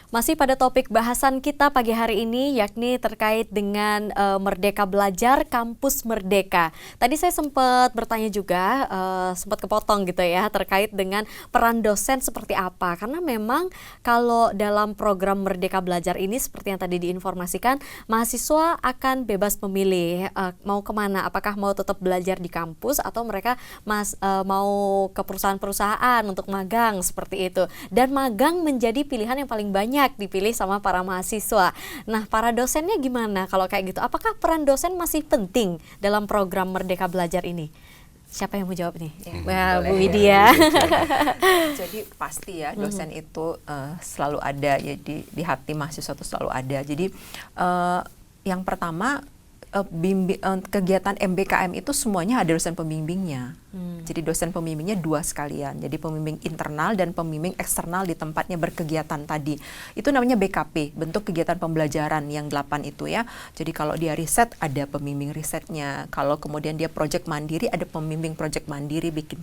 Masih pada topik bahasan kita pagi hari ini, yakni terkait dengan Merdeka Belajar Kampus Merdeka. Tadi saya sempat bertanya juga, sempat kepotong gitu ya, terkait dengan peran dosen seperti apa. Karena memang kalau dalam program Merdeka Belajar ini, seperti yang tadi diinformasikan, mahasiswa akan bebas memilih mau kemana, apakah mau tetap belajar di kampus atau mereka mau ke perusahaan-perusahaan untuk magang, seperti itu. Dan magang menjadi pilihan yang paling banyak dipilih sama para mahasiswa. Nah, para dosennya gimana kalau kayak gitu? Apakah peran dosen masih penting dalam program Merdeka Belajar ini? Siapa yang mau jawab nih? Bu Widya. Jadi pasti ya dosen itu selalu ada ya di hati mahasiswa itu selalu ada. Jadi yang pertama kegiatan MBKM itu semuanya ada dosen pembimbingnya. Jadi dosen pembimbingnya dua sekalian. Jadi pembimbing internal dan pembimbing eksternal di tempatnya berkegiatan tadi. Itu namanya BKP, bentuk kegiatan pembelajaran yang 8 itu ya. Jadi kalau dia riset ada pembimbing risetnya. Kalau kemudian dia project mandiri ada pembimbing project mandiri bikin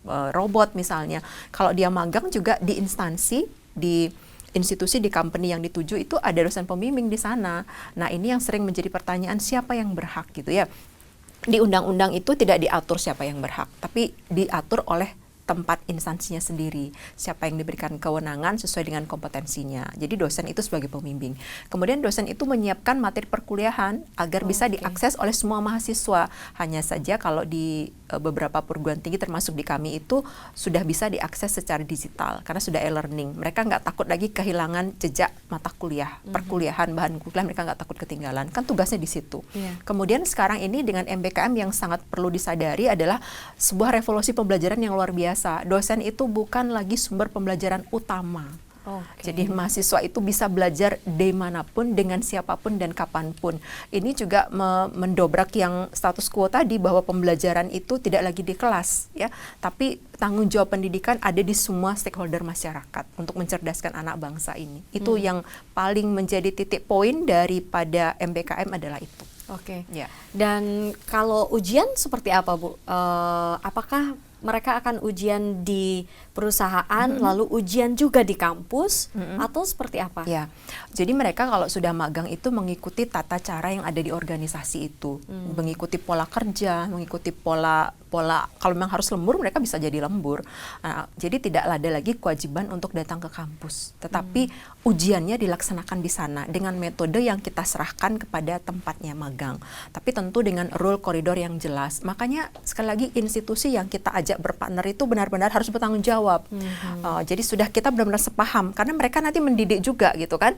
robot misalnya. Kalau dia magang juga di instansi, di institusi, di company yang dituju itu ada dosen pembimbing di sana. Nah, ini yang sering menjadi pertanyaan, siapa yang berhak gitu ya. Di undang-undang itu tidak diatur siapa yang berhak, tapi diatur oleh tempat instansinya sendiri, siapa yang diberikan kewenangan sesuai dengan kompetensinya. Jadi dosen itu sebagai pembimbing. Kemudian dosen itu menyiapkan materi perkuliahan agar bisa diakses oleh semua mahasiswa. Hanya saja kalau di beberapa perguruan tinggi termasuk di kami itu sudah bisa diakses secara digital karena sudah e-learning. Mereka nggak takut lagi kehilangan jejak mata kuliah, perkuliahan, bahan kuliah, mereka nggak takut ketinggalan. Kan tugasnya di situ. Kemudian sekarang ini dengan MBKM yang sangat perlu disadari adalah sebuah revolusi pembelajaran yang luar biasa. Dosen itu bukan lagi sumber pembelajaran utama. Jadi mahasiswa itu bisa belajar di manapun, dengan siapapun dan kapanpun. Ini juga mendobrak yang status quo tadi bahwa pembelajaran itu tidak lagi di kelas, ya, tapi tanggung jawab pendidikan ada di semua stakeholder masyarakat untuk mencerdaskan anak bangsa ini. Itu yang paling menjadi titik poin daripada MBKM adalah itu. Ya. Dan kalau ujian seperti apa, Bu? Apakah mereka akan ujian di perusahaan, lalu ujian juga di kampus, atau seperti apa? Ya, jadi mereka kalau sudah magang itu mengikuti tata cara yang ada di organisasi itu, mengikuti pola kerja, mengikuti pola kalau memang harus lembur mereka bisa jadi lembur. Nah, jadi tidak ada lagi kewajiban untuk datang ke kampus, tetapi ujiannya dilaksanakan di sana dengan metode yang kita serahkan kepada tempatnya magang. Tapi tentu dengan rule koridor yang jelas. Makanya sekali lagi institusi yang kita ajak berpartner itu benar-benar harus bertanggung jawab. Jadi sudah kita benar-benar sepaham karena mereka nanti mendidik juga gitu kan.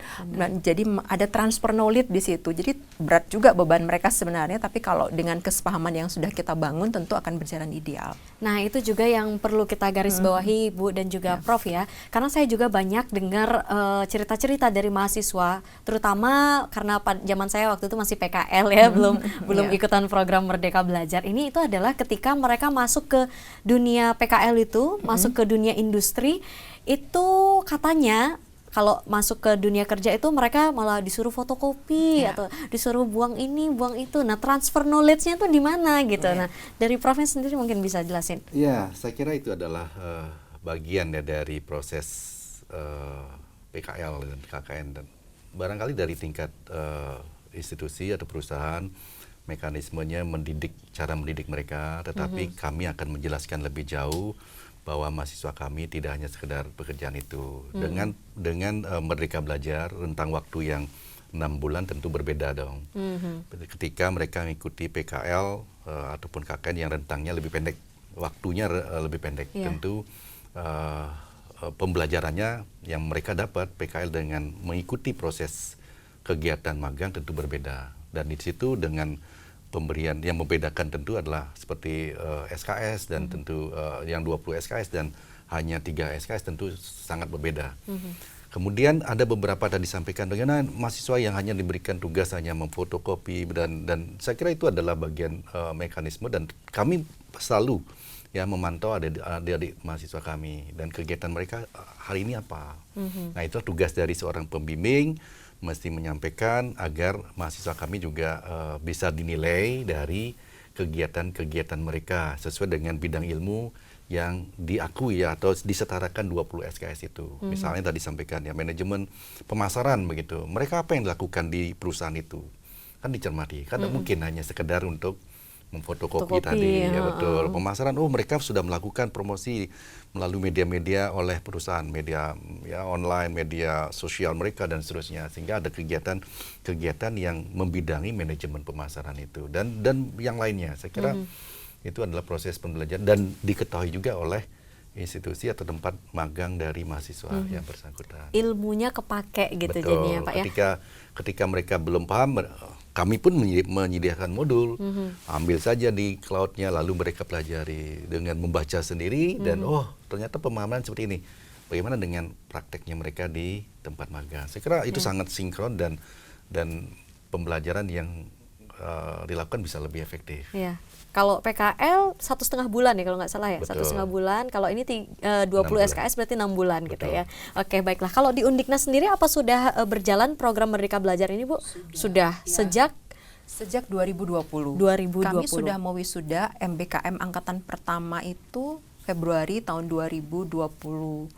Jadi ada transfer knowledge di situ. Jadi berat juga beban mereka sebenarnya, tapi kalau dengan kesepahaman yang sudah kita bangun tentu akan berjalan ideal. Nah, itu juga yang perlu kita garis bawahi, Bu dan juga Prof ya. Karena saya juga banyak dengar cerita-cerita dari mahasiswa, terutama karena zaman saya waktu itu masih PKL ya, belum ikutan program Merdeka Belajar. Ini itu adalah ketika mereka masuk ke dunia PKL itu, masuk ke dunia industri, itu katanya kalau masuk ke dunia kerja itu mereka malah disuruh fotokopi atau disuruh buang ini, buang itu. Nah, transfer knowledge-nya tuh di mana gitu. Nah, dari Profnya sendiri mungkin bisa jelasin. Ya, saya kira itu adalah bagian ya dari proses PKL dan KKN, dan barangkali dari tingkat institusi atau perusahaan mekanismenya cara mendidik mereka, tetapi kami akan menjelaskan lebih jauh bahwa mahasiswa kami tidak hanya sekedar pekerjaan itu. Dengan Merdeka Belajar, rentang waktu yang 6 bulan tentu berbeda dong. Ketika mereka mengikuti PKL ataupun KKN yang rentangnya lebih pendek, waktunya lebih pendek, tentu pembelajarannya yang mereka dapat PKL dengan mengikuti proses kegiatan magang tentu berbeda. Dan di situ dengan pemberian yang membedakan tentu adalah seperti SKS dan tentu yang 20 SKS dan hanya 3 SKS tentu sangat berbeda. Kemudian ada beberapa tadi disampaikan dengan mahasiswa yang hanya diberikan tugas hanya memfotokopi, dan saya kira itu adalah bagian mekanisme, dan kami selalu ya memantau adik-adik mahasiswa kami dan kegiatan mereka hari ini apa. Nah, itu tugas dari seorang pembimbing, mesti menyampaikan agar mahasiswa kami juga bisa dinilai dari kegiatan-kegiatan mereka sesuai dengan bidang ilmu yang diakui ya atau disetarakan 20 SKS itu. Misalnya tadi sampaikan ya manajemen pemasaran begitu. Mereka apa yang dilakukan di perusahaan itu? Kan dicermati. Kan mungkin hanya sekedar untuk memfotokopi tadi ya betul. Pemasaran mereka sudah melakukan promosi melalui media-media oleh perusahaan, media ya online, media sosial mereka dan seterusnya. Sehingga ada kegiatan yang membidangi manajemen pemasaran itu dan yang lainnya. Saya kira itu adalah proses pembelajaran dan diketahui juga oleh institusi atau tempat magang dari mahasiswa yang bersangkutan. Ilmunya kepake gitu Betul. jadinya Pak ya. Ketika mereka belum paham, kami pun menyediakan modul, ambil saja di cloud-nya lalu mereka pelajari dengan membaca sendiri dan ternyata pemahaman seperti ini. Bagaimana dengan prakteknya mereka di tempat magang? Saya kira itu sangat sinkron dan pembelajaran yang dilakukan bisa lebih efektif. Iya. Kalau PKL 1,5 bulan ya kalau nggak salah ya, Betul. 1,5 bulan. Kalau ini 20 SKS berarti 6 bulan gitu Betul. ya. Oke, baiklah. Kalau di Undiknas sendiri apa sudah berjalan program Merdeka Belajar ini, Bu? Sudah. Ya. Sejak 2020. 2020. Kami sudah mau wisuda MBKM angkatan pertama itu Februari tahun 2022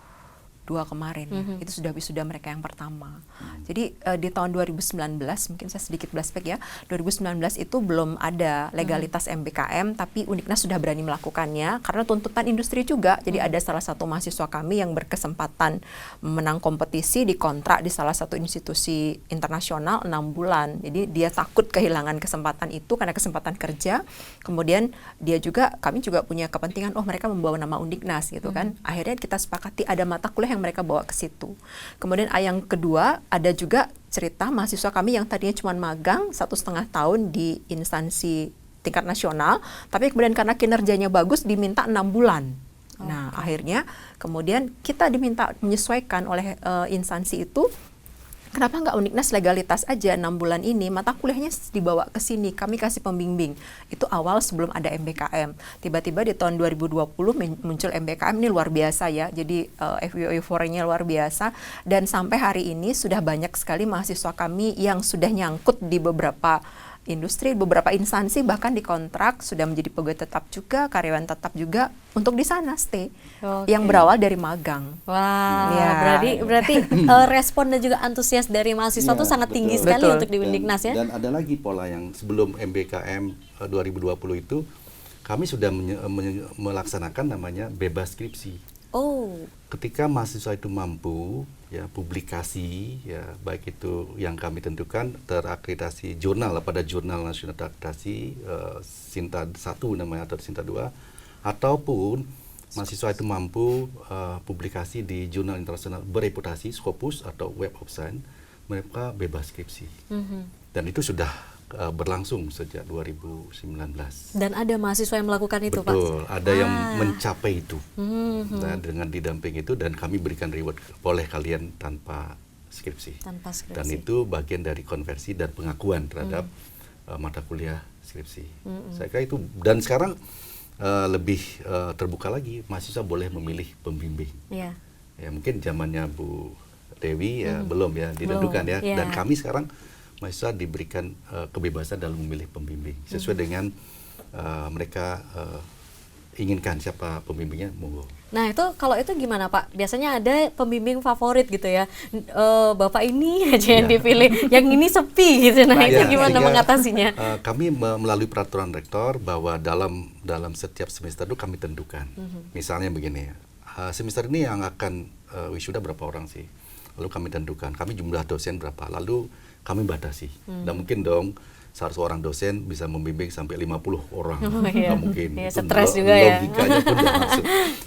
kemarin. Itu sudah wisuda mereka yang pertama. Jadi di tahun 2019, mungkin saya sedikit flashback ya, 2019 itu belum ada legalitas MBKM, tapi Undiknas sudah berani melakukannya karena tuntutan industri juga. Jadi ada salah satu mahasiswa kami yang berkesempatan menang kompetisi di kontrak di salah satu institusi internasional 6 bulan. Jadi dia takut kehilangan kesempatan itu karena kesempatan kerja. Kemudian kami juga punya kepentingan, mereka membawa nama Undiknas gitu kan. Akhirnya kita sepakati ada mata kuliah yang mereka bawa ke situ. Kemudian yang kedua ada juga cerita mahasiswa kami yang tadinya cuma magang 1,5 tahun di instansi tingkat nasional, tapi kemudian karena kinerjanya bagus diminta 6 bulan. Nah akhirnya kemudian kita diminta menyesuaikan oleh instansi itu. Kenapa nggak Undiknas legalitas aja 6 bulan ini, mata kuliahnya dibawa ke sini, kami kasih pembimbing. Itu awal sebelum ada MBKM. Tiba-tiba di tahun 2020 muncul MBKM, ini luar biasa ya, jadi euforianya luar biasa. Dan sampai hari ini sudah banyak sekali mahasiswa kami yang sudah nyangkut di beberapa industri, beberapa instansi, bahkan di kontrak sudah menjadi pegawai tetap juga, karyawan tetap juga untuk di sana stay. Yang berawal dari magang. Wah, Ya. berarti respon dan juga antusias dari mahasiswa itu sangat tinggi betul. sekali Betul. untuk di Undiknas ya. Dan ada lagi pola yang sebelum MBKM 2020 itu kami sudah melaksanakan namanya bebas skripsi. Ketika mahasiswa itu mampu ya publikasi ya baik itu yang kami tentukan terakreditasi jurnal pada Jurnal Nasional Terakreditasi Sinta 1 namanya atau Sinta 2 ataupun mahasiswa itu mampu publikasi di jurnal internasional bereputasi Scopus atau Web of Science, mereka bebas skripsi. Dan itu sudah berlangsung sejak 2019. Dan ada mahasiswa yang melakukan itu, Pak? Betul, ada yang mencapai itu. Nah, dengan didamping itu dan kami berikan reward, boleh kalian tanpa skripsi. Tanpa skripsi. Dan itu bagian dari konversi dan pengakuan terhadap mata kuliah skripsi. Saya kira itu, dan sekarang lebih terbuka lagi, mahasiswa boleh memilih pembimbing. Iya. Ya mungkin zamannya Bu Dewi ya belum ya ditentukan ya. Iya. Dan kami sekarang mahasiswa diberikan kebebasan dalam memilih pembimbing sesuai dengan mereka inginkan siapa pembimbingnya, monggo. Nah itu kalau itu gimana Pak? Biasanya ada pembimbing favorit gitu ya, Bapak ini aja yang dipilih, yang ini sepi gitu. Nah itu gimana sehingga, mengatasinya? Kami melalui peraturan rektor bahwa dalam setiap semester itu kami tentukan. Misalnya begini, semester ini yang akan wisuda berapa orang sih? Lalu kami tentukan, kami jumlah dosen berapa, lalu kami batasi. Dan mungkin dong 100 orang dosen bisa membimbing sampai 50 orang. Iya. Nggak mungkin. Iya, Itu stres juga ya. logikanya pun nggak masuk.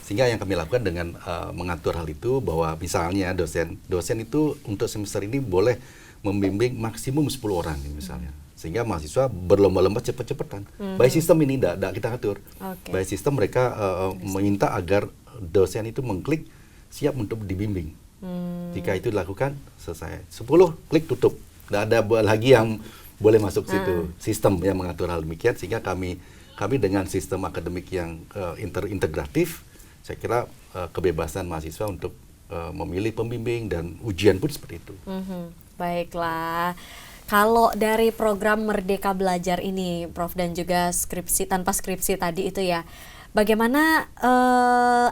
Sehingga yang kami lakukan dengan mengatur hal itu bahwa misalnya dosen itu untuk semester ini boleh membimbing maksimum 10 orang misalnya. Sehingga mahasiswa berlomba-lomba cepet-cepetan. By system ini tidak kita atur. By system mereka meminta agar dosen itu mengklik siap untuk dibimbing. Jika itu dilakukan, selesai. 10 klik tutup. Tidak ada lagi yang boleh masuk situ. Sistem yang mengatur hal demikian, sehingga kami dengan sistem akademik yang integratif, saya kira kebebasan mahasiswa untuk memilih pembimbing dan ujian pun seperti itu. Baiklah. Kalau dari program Merdeka Belajar ini, Prof, dan juga skripsi tanpa skripsi tadi itu ya, Bagaimana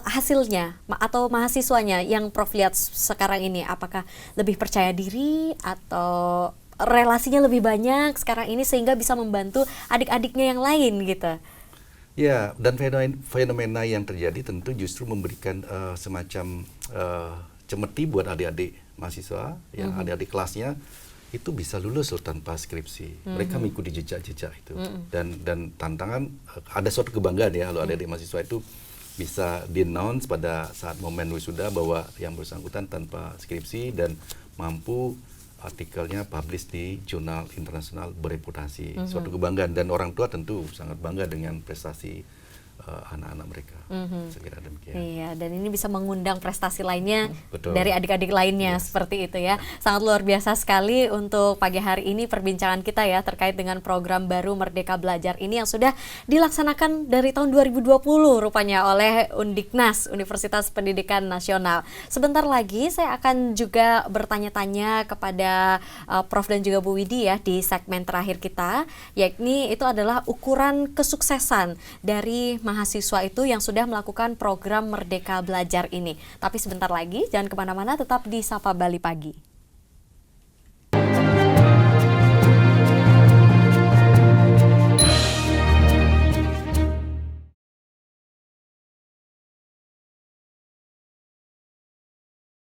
hasilnya atau mahasiswanya yang Prof lihat sekarang ini? Apakah lebih percaya diri atau relasinya lebih banyak sekarang ini sehingga bisa membantu adik-adiknya yang lain gitu? Ya, dan fenomena yang terjadi tentu justru memberikan semacam cemeti buat adik-adik mahasiswa, ya, adik-adik kelasnya itu bisa lulus loh tanpa skripsi. Mereka mengikuti jejak-jejak itu. Dan tantangan, ada suatu kebanggaan ya kalau adik-adik mahasiswa itu bisa di-announce pada saat momen wisuda bahwa yang bersangkutan tanpa skripsi dan mampu artikelnya publish di jurnal internasional bereputasi. Suatu kebanggaan, dan orang tua tentu sangat bangga dengan prestasi anak-anak mereka. Saya kira demikian. Iya, dan ini bisa mengundang prestasi lainnya Betul. dari adik-adik lainnya, seperti itu ya. Sangat luar biasa sekali untuk pagi hari ini perbincangan kita ya terkait dengan program baru Merdeka Belajar ini yang sudah dilaksanakan dari tahun 2020 rupanya oleh Undiknas, Universitas Pendidikan Nasional. Sebentar lagi saya akan juga bertanya-tanya kepada Prof dan juga Bu Widi ya di segmen terakhir kita, yakni itu adalah ukuran kesuksesan dari mahasiswa itu yang sudah melakukan program Merdeka Belajar ini. Tapi sebentar lagi, jangan kemana-mana, tetap di Sapa Bali Pagi.